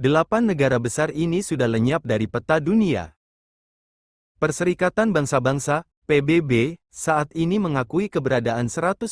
8 negara besar ini sudah lenyap dari peta dunia. Perserikatan Bangsa-Bangsa, PBB, saat ini mengakui keberadaan 195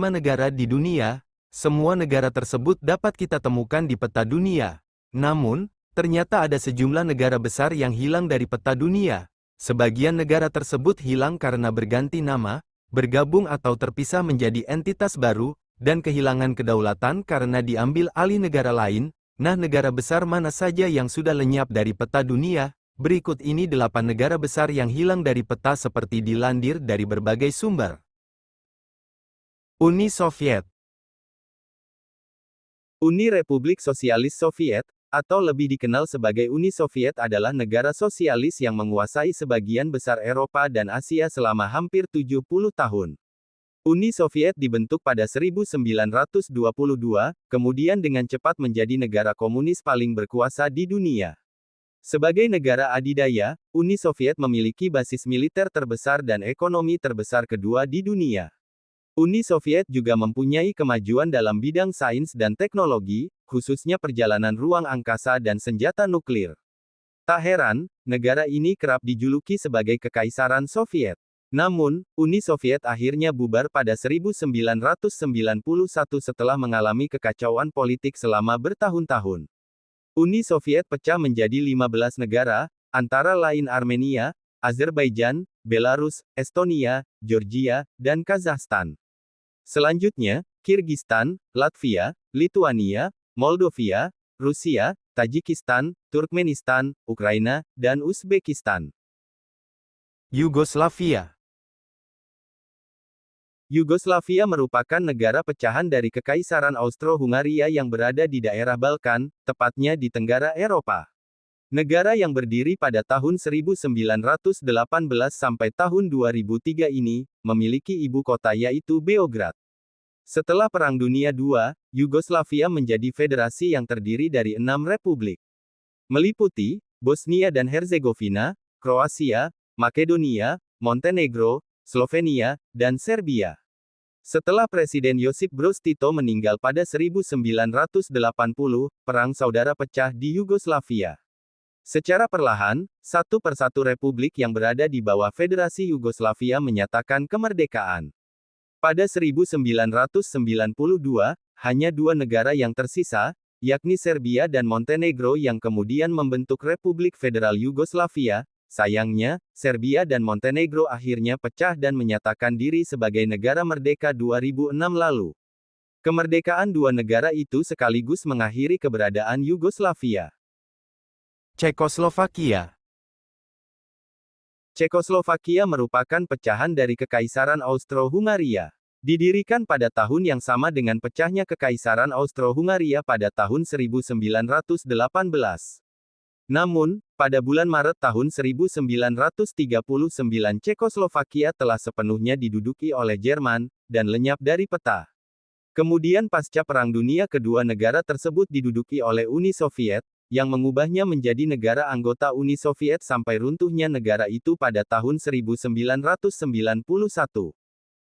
negara di dunia. Semua negara tersebut dapat kita temukan di peta dunia. Namun, ternyata ada sejumlah negara besar yang hilang dari peta dunia. Sebagian negara tersebut hilang karena berganti nama, bergabung atau terpisah menjadi entitas baru, dan kehilangan kedaulatan karena diambil alih negara lain. Nah, negara besar mana saja yang sudah lenyap dari peta dunia? Berikut ini 8 negara besar yang hilang dari peta seperti dilansir dari berbagai sumber. Uni Soviet. Uni Republik Sosialis Soviet, atau lebih dikenal sebagai Uni Soviet adalah negara sosialis yang menguasai sebagian besar Eropa dan Asia selama hampir 70 tahun. Uni Soviet dibentuk pada 1922, kemudian dengan cepat menjadi negara komunis paling berkuasa di dunia. Sebagai negara adidaya, Uni Soviet memiliki basis militer terbesar dan ekonomi terbesar kedua di dunia. Uni Soviet juga mempunyai kemajuan dalam bidang sains dan teknologi, khususnya perjalanan ruang angkasa dan senjata nuklir. Tak heran, negara ini kerap dijuluki sebagai Kekaisaran Soviet. Namun, Uni Soviet akhirnya bubar pada 1991 setelah mengalami kekacauan politik selama bertahun-tahun. Uni Soviet pecah menjadi 15 negara, antara lain Armenia, Azerbaijan, Belarus, Estonia, Georgia, dan Kazakhstan. Selanjutnya, Kirgistan, Latvia, Lituania, Moldovia, Rusia, Tajikistan, Turkmenistan, Ukraina, dan Uzbekistan. Yugoslavia. Yugoslavia merupakan negara pecahan dari Kekaisaran Austro-Hungaria yang berada di daerah Balkan, tepatnya di Tenggara Eropa. Negara yang berdiri pada tahun 1918 sampai tahun 2003 ini, memiliki ibu kota yaitu Beograd. Setelah Perang Dunia II, Yugoslavia menjadi federasi yang terdiri dari 6 republik. Meliputi, Bosnia dan Herzegovina, Kroasia, Makedonia, Montenegro, Slovenia, dan Serbia. Setelah Presiden Josip Broz Tito meninggal pada 1980, Perang Saudara pecah di Yugoslavia. Secara perlahan, satu persatu republik yang berada di bawah Federasi Yugoslavia menyatakan kemerdekaan. Pada 1992, hanya 2 negara yang tersisa, yakni Serbia dan Montenegro yang kemudian membentuk Republik Federal Yugoslavia. Sayangnya, Serbia dan Montenegro akhirnya pecah dan menyatakan diri sebagai negara merdeka 2006 lalu. Kemerdekaan 2 negara itu sekaligus mengakhiri keberadaan Yugoslavia. Cekoslovakia. Cekoslovakia merupakan pecahan dari Kekaisaran Austro-Hungaria. Didirikan pada tahun yang sama dengan pecahnya Kekaisaran Austro-Hungaria pada tahun 1918. Namun, pada bulan Maret tahun 1939 Cekoslovakia telah sepenuhnya diduduki oleh Jerman, dan lenyap dari peta. Kemudian pasca Perang Dunia Kedua negara tersebut diduduki oleh Uni Soviet, yang mengubahnya menjadi negara anggota Uni Soviet sampai runtuhnya negara itu pada tahun 1991.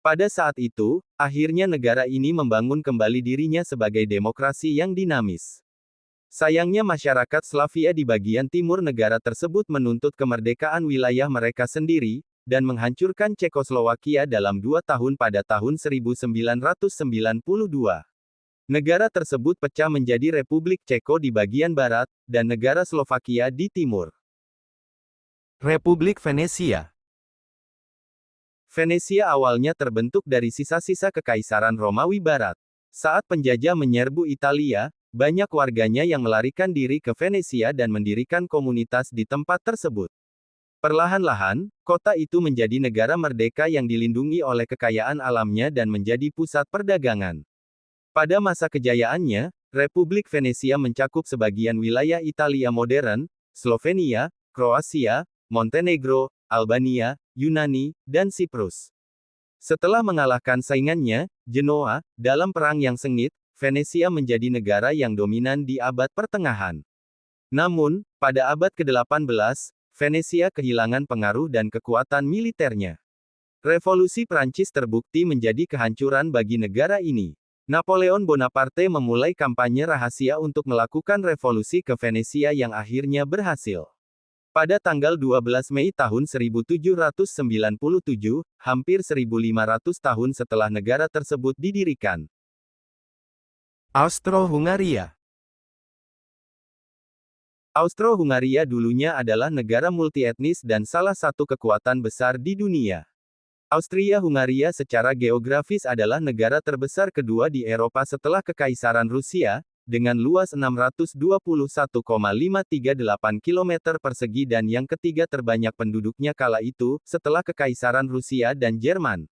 Pada saat itu, akhirnya negara ini membangun kembali dirinya sebagai demokrasi yang dinamis. Sayangnya masyarakat Slavia di bagian timur negara tersebut menuntut kemerdekaan wilayah mereka sendiri, dan menghancurkan Cekoslowakia dalam 2 tahun pada tahun 1992. Negara tersebut pecah menjadi Republik Ceko di bagian barat, dan negara Slovakia di timur. Republik Venesia. Venesia awalnya terbentuk dari sisa-sisa Kekaisaran Romawi Barat. Saat penjajah menyerbu Italia, banyak warganya yang melarikan diri ke Venesia dan mendirikan komunitas di tempat tersebut. Perlahan-lahan, kota itu menjadi negara merdeka yang dilindungi oleh kekayaan alamnya dan menjadi pusat perdagangan. Pada masa kejayaannya, Republik Venesia mencakup sebagian wilayah Italia modern, Slovenia, Kroasia, Montenegro, Albania, Yunani, dan Siprus. Setelah mengalahkan saingannya, Genoa, dalam perang yang sengit, Venesia menjadi negara yang dominan di abad pertengahan. Namun, pada abad ke-18, Venesia kehilangan pengaruh dan kekuatan militernya. Revolusi Prancis terbukti menjadi kehancuran bagi negara ini. Napoleon Bonaparte memulai kampanye rahasia untuk melakukan revolusi ke Venesia yang akhirnya berhasil. Pada tanggal 12 Mei tahun 1797, hampir 1500 tahun setelah negara tersebut didirikan. Austro-Hungaria. Austro-Hungaria dulunya adalah negara multietnis dan salah satu kekuatan besar di dunia. Austria-Hungaria secara geografis adalah negara terbesar kedua di Eropa setelah Kekaisaran Rusia, dengan luas 621,538 km persegi dan yang ketiga terbanyak penduduknya kala itu, setelah Kekaisaran Rusia dan Jerman.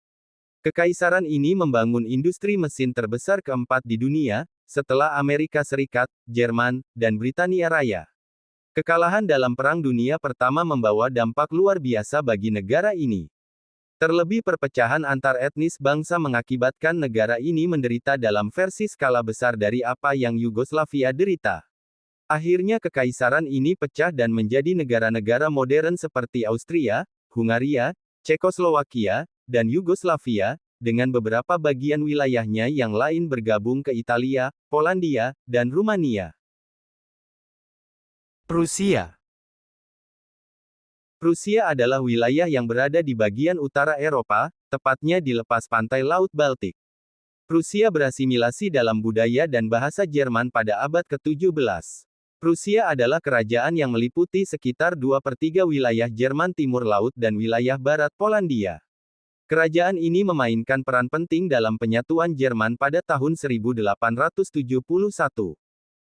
Kekaisaran ini membangun industri mesin terbesar keempat di dunia, setelah Amerika Serikat, Jerman, dan Britania Raya. Kekalahan dalam Perang Dunia Pertama membawa dampak luar biasa bagi negara ini. Terlebih perpecahan antar etnis bangsa mengakibatkan negara ini menderita dalam versi skala besar dari apa yang Yugoslavia derita. Akhirnya kekaisaran ini pecah dan menjadi negara-negara modern seperti Austria, Hungaria, Cekoslowakia, dan Yugoslavia, dengan beberapa bagian wilayahnya yang lain bergabung ke Italia, Polandia, dan Rumania. Prusia. Prusia adalah wilayah yang berada di bagian utara Eropa, tepatnya di lepas pantai Laut Baltik. Prusia berasimilasi dalam budaya dan bahasa Jerman pada abad ke-17. Prusia adalah kerajaan yang meliputi sekitar 2/3 wilayah Jerman Timur Laut dan wilayah barat Polandia. Kerajaan ini memainkan peran penting dalam penyatuan Jerman pada tahun 1871.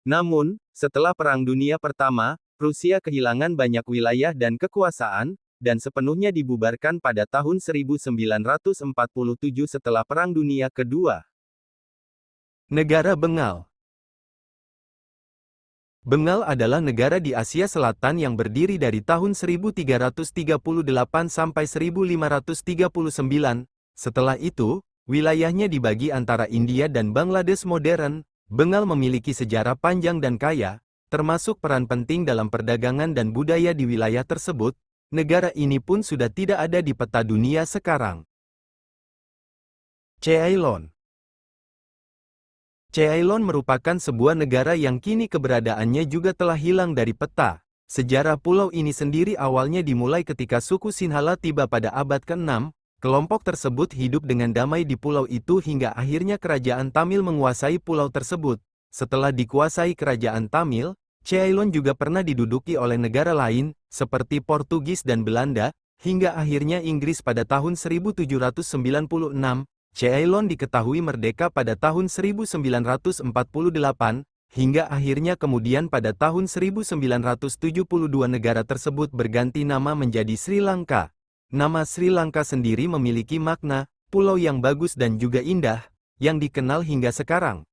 Namun, setelah Perang Dunia Pertama, Prusia kehilangan banyak wilayah dan kekuasaan, dan sepenuhnya dibubarkan pada tahun 1947 setelah Perang Dunia Kedua. Negara Bengal. Bengal adalah negara di Asia Selatan yang berdiri dari tahun 1338 sampai 1539. Setelah itu, wilayahnya dibagi antara India dan Bangladesh modern. Bengal memiliki sejarah panjang dan kaya, termasuk peran penting dalam perdagangan dan budaya di wilayah tersebut. Negara ini pun sudah tidak ada di peta dunia sekarang. Ceylon. Ceylon merupakan sebuah negara yang kini keberadaannya juga telah hilang dari peta. Sejarah pulau ini sendiri awalnya dimulai ketika suku Sinhala tiba pada abad ke-6. Kelompok tersebut hidup dengan damai di pulau itu hingga akhirnya kerajaan Tamil menguasai pulau tersebut. Setelah dikuasai kerajaan Tamil, Ceylon juga pernah diduduki oleh negara lain, seperti Portugis dan Belanda, hingga akhirnya Inggris pada tahun 1796. Ceylon diketahui merdeka pada tahun 1948, hingga akhirnya kemudian pada tahun 1972 negara tersebut berganti nama menjadi Sri Lanka. Nama Sri Lanka sendiri memiliki makna, pulau yang bagus dan juga indah, yang dikenal hingga sekarang.